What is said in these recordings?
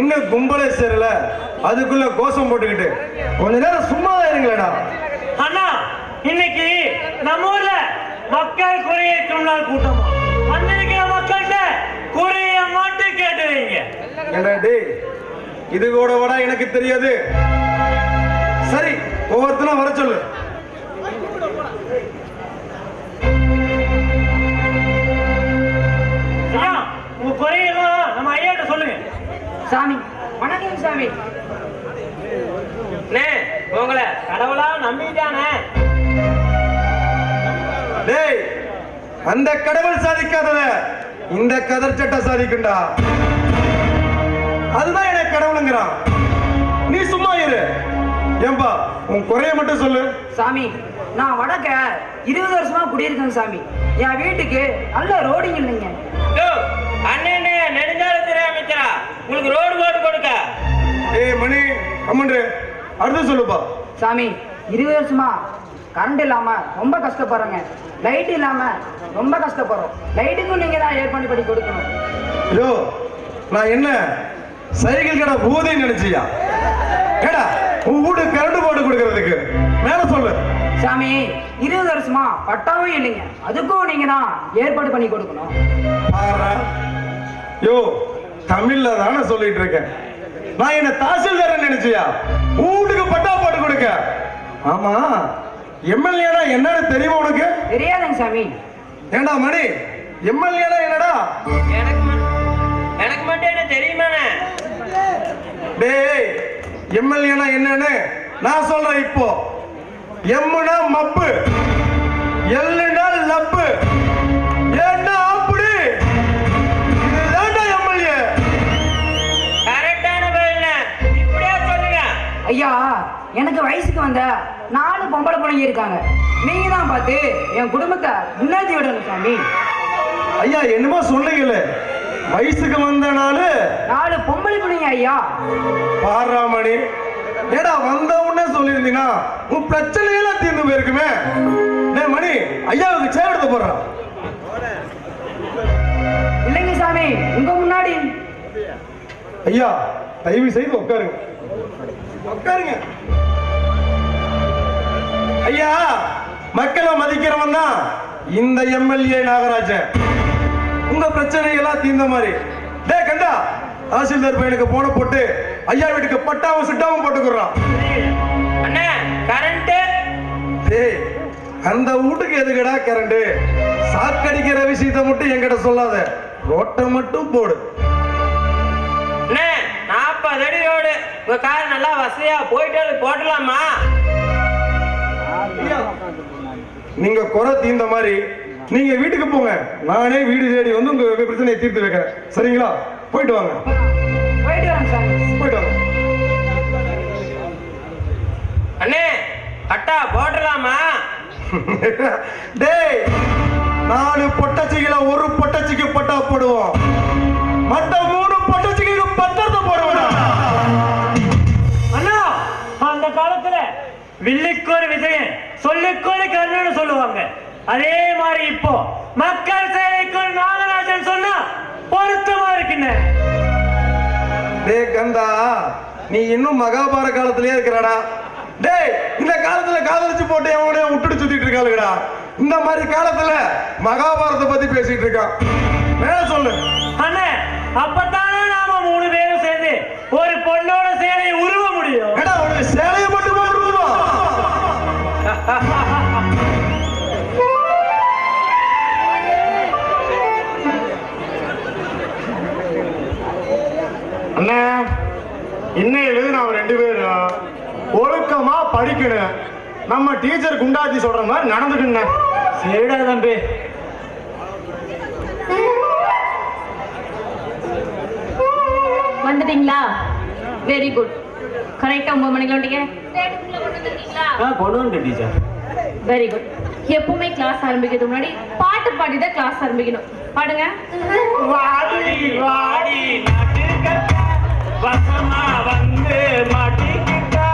இன்னும் கும்பலே சேரல, அதுக்குள்ள கோஷம் போட்டுக்கிட்டு கொஞ்ச நேரம் சும்மா இருங்களேடா. அண்ணா, இன்னைக்கு நம்ம ஊர்ல மக்கள் குறையேற்றும் நாள் கூட்டம். வந்திருக்கிற மக்கள்கிட்ட குறைய மாட்டு கேட்டு வைங்க. ஏண்டா டேய், இது கூட வடா எனக்கு தெரியாது. சரி, ஒவ்வொருத்தனும் வர சொல்லு. உங்க குறையெல்லாம் நம்ம ஐயாட்ட சொல்லுங்க. சாமி வணக்கம் சாமி. உங்களை கடவுளா நம்பிட்டானே. டேய், அந்த கடவுள் சாதிக்காதத இந்த கதர் சட்டை சாதிக்குண்டா. அதுதான் எனக்கு கடவுளுங்கிறான். நீ சும்மா இரு. ஏம்பா, உன் குறைய மட்டும் சொல்லு. சாமி, நான் வடக்க 20 வருஷமா குடியிருக்கேன் சாமி. என் வீட்டுக்கு நல்ல ரோடிங் இல்லைங்க. அண்ணே நெடுஞ்சாலைத்துறை அமைச்சரா உங்களுக்கு ரோடு போட்டு கொடுக்க. ஏய் மணி, அம்மன்று அடுத்து சொல்லுப்பா. சாமி, 20 வருஷமா கரண்ட் இல்லாம ரொம்ப கஷ்டப்படுறேங்க. லைட் இல்லாம ரொம்ப கஷ்டப்படுறோம். லைட்டுக்கும் நீங்க தான் ஏற்பாடு பண்ணி கொடுக்கணும். ஐயோ, நான் என்ன சைக்கிள் கடை பூதை நினைச்சியா? கேடா, உன் வீடு கரண்ட் போட்டு கொடுக்கறதுக்கு மேல சொல்லு. சாமி, 20 வருஷமா பட்டாவும் இல்லைங்க. அதுக்கும் நீங்க தான் ஏற்பாடு பண்ணி கொடுக்கணும். யோ, தமிழ்ல தானே சொல்லிட்டு இருக்கேன். நான் என்ன தாசில்தார் நினைச்சியா? வீட்டுக்கு பட்டா போட்டு கொடுக்க. ஆமா, எம்எல்ஏனா என்னன்னு தெரியுமா உனக்கு? தெரியாதுங்க சாமி. ஏண்டா மணி, எம்எல்ஏனா என்னடா? எனக்கு மட்டும் என்ன தெரியுமாண்ணே? டேய், எம்எல்ஏனா என்னன்னு நான் சொல்றேன் இப்போ. எம்னா மப்பு, எல்லுனா லப்பு, ஏன்னா அப்படி. இதுதான்டா எம்எல்ஏ. கரெக்டான பதில். இப்படியே சொல்லுங்க. ஐயா, எனக்கு வயசுக்கு வந்த 4 பொம்பளை பிள்ளைங்க இருக்காங்க. நீங்க தான் பார்த்து என் குடும்பத்தை முன்னாடி விடணும் சாமி. ஐயா, என்னமோ சொன்னீங்களே, வயசுக்கு வந்த 4 பொம்பளை பிள்ளைங்க ஐயா. பாராமணி, ஏடா வந்த உடனே சொல்லியிருந்தீங்கன்னா உன் பிரச்சனையெல்லாம் தீர்ந்து போயிருக்குமே. மணி, ஐயாவுக்கு சேர் எடுத்து போடுறான். இல்லைங்க சாமி, உங்க முன்னாடி. ஐயா, தயவு செய்து உட்காருங்க, உட்காருங்க. ஐயா, மக்களை மதிக்கிறவன் தான் இந்த எம்எல்ஏ நாகராஜன். உங்க பிரச்சனைகள்லாம் தீர்ந்த மாதிரி. டே கண்டா, தாசில்தார் பையனுக்கு போன போட்டு ஐயா வீட்டுக்கு பட்டாவும் சிட்டாவும் போட்டுக்கிறான். அண்ணா, கரண்ட். டேய், அந்த வீட்டுக்கு எதுக்குடா கரண்ட்? சாக்கடிக்கிற விஷயத்தை மட்டும் என்கிட்ட சொல்லாத, ரோட்டை மட்டும் போடு. 40 அடி ரோடு. உங்க கார் நல்லா வசதியா போயிட்டு போட்டலாமா? நீங்க குறை தீர்ந்த மாதிரி நீங்க வீட்டுக்கு போங்க. நானே வீடு தேடி வந்து உங்க பிரச்சனையை தீர்த்து வைக்கிறேன். சரிங்களா? போயிட்டு வாங்க. போயிட்டு வாங்க சாமி. போயிட்டு வாங்க. அண்ணே, பட்டா போட்டலாமா? டேய், 4 பொட்டச்சிகளை ஒரு பொட்டச்சிக்கு பட்டா போடுவோம். மற்ற 3 பொட்டச்சிக்கு பத்திரத்தை போடுவோம். அண்ணா, அந்த காலத்துல வில்லுக்கொரு விஜயன் சொல்லுக்கொரு கர்ணன்னு சொல்லுவாங்க. அதே மாதிரி இப்போ மக்கள் சேவைக்கு நாகராஜன் சொன்னா பொருத்தமா இருக்குன்னு. டேய் கந்தா, நீ இன்னும் மகாபாரத காலத்திலேயே இருக்கிறாடா. டேய், இந்த காலத்துல காதலிச்சு போட்டு அவனே விட்டுட்டு சுத்திட்டு இருக்காளுடா. இந்த மாதிரி காலத்துல மகாபாரத பத்தி பேசிட்டு இருக்கான். மேல சொல்லு. அண்ணே, அப்பதானே நாம 3 பேரும் சேர்ந்து ஒரு பொண்ணோட சேலையை உருவ முடியும். ஏடா, ஒரு சேலையை மட்டுமா உருவம்? அண்ணா, இன்னையிலிருந்து நாம 2 பேரும் ஒழுக்கமா படிக்கணும். நம்ம டீச்சர் குண்டாத்தி சொல்ற மாதிரி நடந்துக்கணும். சரிடா தம்பி. வந்துட்டீங்களா? Very good. கரெக்டா 9 மணிக்கு வந்துட்டீங்க. கொண்டு வந்து டீச்சர். Very good. எப்பவுமே கிளாஸ் ஆரம்பிக்கிறதுக்கு முன்னாடி பாட்டு பாடி தான் கிளாஸ் ஆரம்பிக்கணும். பாடுங்க. வாடி வாடி நாட்டுக்கட்ட வசமா வந்து மாட்டிக்கிட்டா.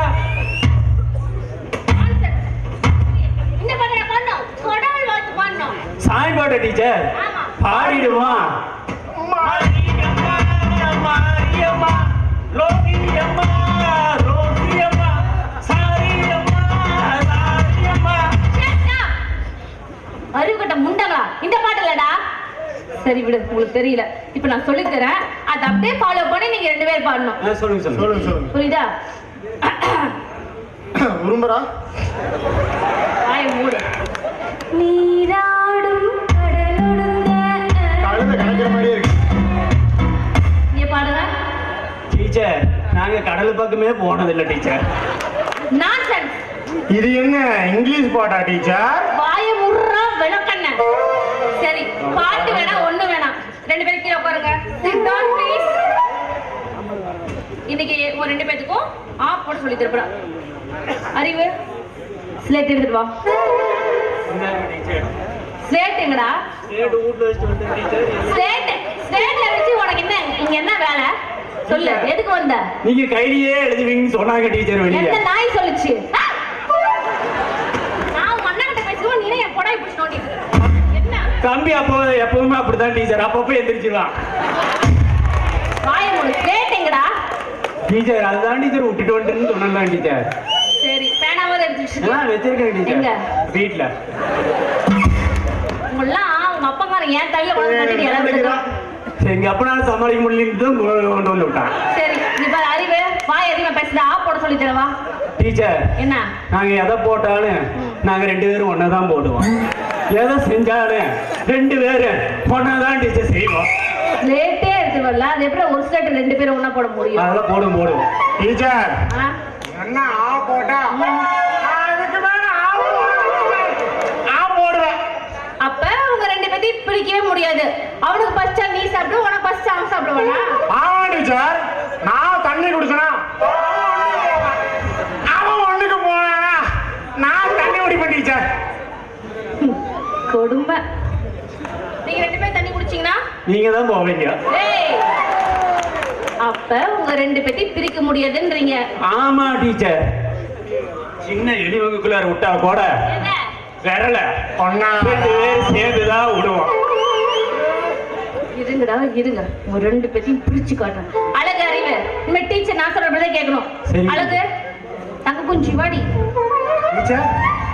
என்ன பண்ற பண்ணோம்? கடவுள் வாழ்த்து பண்ணோம். சாமி பாட்டு டீச்சர் பாடிடுமா? மாரியம்மா மாரியம்மா ரோசி அம்மா ரோசி அம்மா சாரி அம்மா சாரி அம்மா. அறிவுகட்ட முண்டங்களா, இந்த பாட்டு இல்லடா. சரி விடு, உங்களுக்கு தெரியல. இப்ப நான் சொல்லி தரேன், அதை அப்படியே ஃபாலோ பண்ணி நீங்க 2 பேர் பாடணும். சொல்லுங்க. புரியுதா? உரும்புறா வாய மூடு. நீராடும் கடலொடுங்க. கழுத கணக்கிற மாதிரியே இருக்கு. இங்க பாடுங்க. டீச்சர், நாங்க கடல் பக்கமே போனதில்லை டீச்சர். நான்சென்ஸ். இது என்ன இங்கிலீஷ் பாட்டா டீச்சர்? வாய முர்றா விளக்கண்ண. சரி, பாட்டு வேணாம், ஒண்ணு வேணாம். 2 பேரும் கீழே உட்காருங்க. Sit down please. இன்னைக்கு ஒரு 2 பேத்துக்கும் ஆப் போட சொல்லி தரப்போறேன். அறிவு, ஸ்லேட் எடுத்துட்டு வா. ஸ்லேட் எங்கடா? ஸ்லேட்ல வச்சு உனக்கு என்ன இங்க என்ன வேலை? சொல்லு, எதுக்கு வந்த? நீங்க கையிலேயே எழுதுவீங்கன்னு சொன்னாங்க டீச்சர். வெளியே எந்த நாய் சொல்லுச்சு? நான் உங்க அண்ணன் கிட்ட பேசுவோம், நீ என் பொடாய் பிடிச்சி நோண்டிட்டு இருக்க. என்ன தம்பி எப்பவுமே அப்படிதான் டீச்சர், அப்பப்போ எந்திரிச்சிடலாம். வாய மூடு. ஸ்லேட் எங்கடா? டீச்சர் அதுதான் டீச்சர் விட்டுட்டு வந்துட்டுன்னு சொன்னாங்க டீச்சர். சரி, பேனாவது எடுத்து வச்சுட்டு. வச்சிருக்கேன் எங்க? டீச்சர் வீட்டுல. உங்கெல்லாம் உங்க அப்பங்காரன் ஏன் தலையில கொண்டு கட்டிட்டு இடம். எங்க அப்பனால சமாளிக்க முடியலன்னு கொண்டு வந்து விட்டான். சரி, நீ பாரு அறிவு, வாய் அதிகமா பேசுற, ஆப் போட சொல்லி தரவா. டீச்சர், என்ன? நாங்க எதை போட்டாலும் நாங்க 2 பேரும் ஒன்னதான் போடுவோம். எதை செஞ்சாலும் 2 பேரும் ஒன்னதான் டீச்சர் செய்வோம். ஸ்லேட்டே எடுத்து வரல, அது எப்படி ஒரு ஸ்லேட் 2 பேரும் ஒண்ணா போட முடியும்? அதெல்லாம் போடுவோம். டீச்சர் ஆ? என்ன ஆ போட்டா அதுக்கு மேல ஆ போடுவேன். அப்ப உங்க 2 பேத்தையும் பிரிக்கவே முடியாது. அவனுக்கு பச்சா நீ சாப்பிடு, உனக்கு பச்சா அவன் சாப்பிடுவானா? ஆமா டீச்சர், நான் தண்ணி குடிச்சனா அவன் ஒண்ணுக்கு போனா நான் தண்ணி குடிப்பேன் டீச்சர். கொடுமை. நீங்க 2 பேரும் தண்ணி குடிச்சீங்கன்னா நீங்க தான் போவீங்க. ஏய், அப்ப உங்க 2 பேத்தையும் பிரிக்க முடியாதுன்றீங்க. ஆமா டீச்சர், சின்ன எலிவங்குக்குள்ளார விட்டா கூட என்ன? விரல ஒன்னா 2 பேரும் சேர்ந்துதான் விடுவோம். இருங்கடா இருங்க, உங்க 2 பேத்தையும் பிரிச்சு காட்டுறேன். அழகு, அறிவு, இனிமே டீச்சர் நான் சொல்றபடிதான் கேட்கணும். சரி. அழகு, தங்க குஞ்சு வாடி. டீச்சர்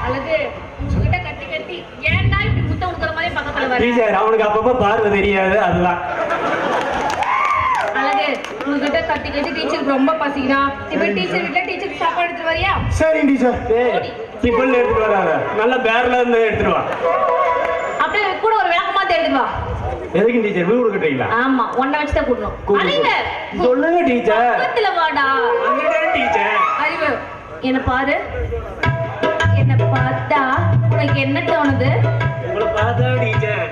அழகு, உங்ககிட்ட கத்தி கத்தி ஏன்டா இப்படி முத்தம் கொடுக்குற மாதிரி பக்கத்துல வர? டீச்சர் அவனுக்கு அப்பப்ப பார்வை தெரியாது, அதுதான். அழகு, உங்ககிட்ட கத்தி கத்தி டீச்சருக்கு ரொம்ப பசிக்குதா? இப்ப டீச்சர் வீட்ல டீச்சருக்கு சாப்பாடு எடுத்துட்டு வரியா? சரி டீச்சர். டிஃபன் எடுத்துட்டு வராத, நல்ல பேர்ல இருந்து எடுத்துட்டு வா. அப்படியே கூட ஒரு விளக்கமாத்த எடுத்துட்டு வா. எதுக்கு டீச்சர் வீடு கொடுக்குறீங்களா? ஆமா, ஒன்ன வச்சுதான் கூட்டணும். அழிங்க, சொல்லுங்க டீச்சர். பக்கத்துல வாடா. அங்கதான் டீச்சர். அறிவு, என்ன பாரு. என்ன பார்த்தா உனக்கு என்ன தோணுது? உங்களை பார்த்தா டீச்சர்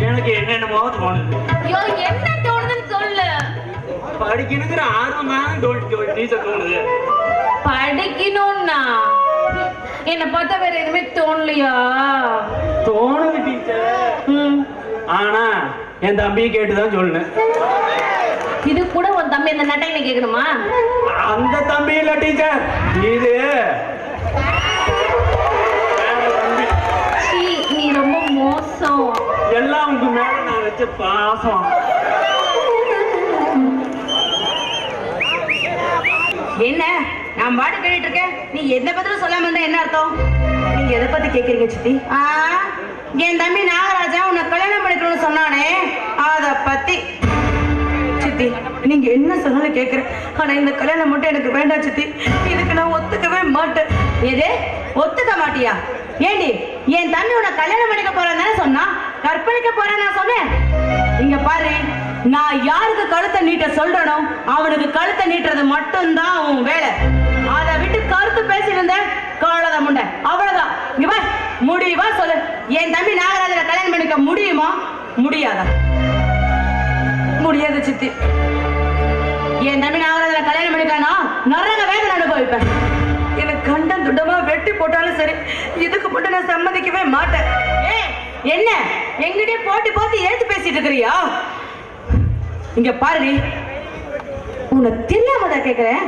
எனக்கு என்னென்னமோ தோணுது. ஐயோ, என்ன தோணுதுன்னு சொல்லு. படிக்கணுங்கிற ஆர்வம் தான் டீச்சர் தோணுது. படிக்கணும்னா என்ன பார்த்தா வேற எதுவுமே தோணலையா? தோணுது டீச்சர். ஆனா என் தம்பியை கேட்டுதான் சொல்லணும். இது கூட உன் தம்பி அந்த நட்டையை கேட்கணுமா? அந்த தம்பி இல்ல டீச்சர், இது வேற தம்பி. சீ, நீ ரொம்ப மோசம். எல்லாம் உங்க மேல நான் வச்ச பாசம். என்ன நான் பாட்டு கேட்டுட்டு இருக்கேன், நீ எந்த பதிலும் சொல்லாம இருந்தா என்ன அர்த்தம்? நீங்க எதை பத்தி கேக்குறீங்க சித்தி? என் தம்பி நாகராஜா உன்னை கல்யாணம் பண்ணிக்கணும்னு சொன்னானே, அத பத்தி. சித்தி, நீங்க என்ன சொன்னாலும் கேக்குறேன், ஆனா இந்த கல்யாணம் மட்டும் எனக்கு வேண்டாம் சித்தி. இதுக்கு நான் ஒத்துக்கவே மாட்டேன். எது ஒத்துக்க மாட்டியா? ஏண்டி, என் தம்பி உன்னை கல்யாணம் பண்ணிக்க போறேன்னு தானே சொன்னா, கற்பழிக்க போறேன்னு நான் சொன்னேன்? இங்க பாரு, நான் யாருக்கு கழுத்தை நீட்ட சொல்றனோ அவனுக்கு கழுத்தை நீட்டுறது மட்டும்தான் உன் வேலை. அதை விட்டு கருத்து பேசிட்டு காலத முண்டை, அவ்வளவுதான். இங்க பாரு, முடிவா சொல்லு, என் தம்பி நாகராஜனை கல்யாணம் பண்ணிக்க முடியுமா முடியாதா? முடியாது சித்தி. என் தம்பி நாகராஜனை கல்யாணம் பண்ணிக்கானா நரக வேதனை அனுபவிப்பேன். எனக்கு கண்டம் துண்டமா வெட்டி போட்டாலும் சரி, இதுக்கு மட்டும் நான் சம்மதிக்கவே மாட்டேன். என்ன எங்கிட்டே போட்டு போட்டு ஏத்து பேசிட்டு இருக்கிறியா? இங்க பாரு, உன்னை தெரியாமதான் கேக்குறேன்.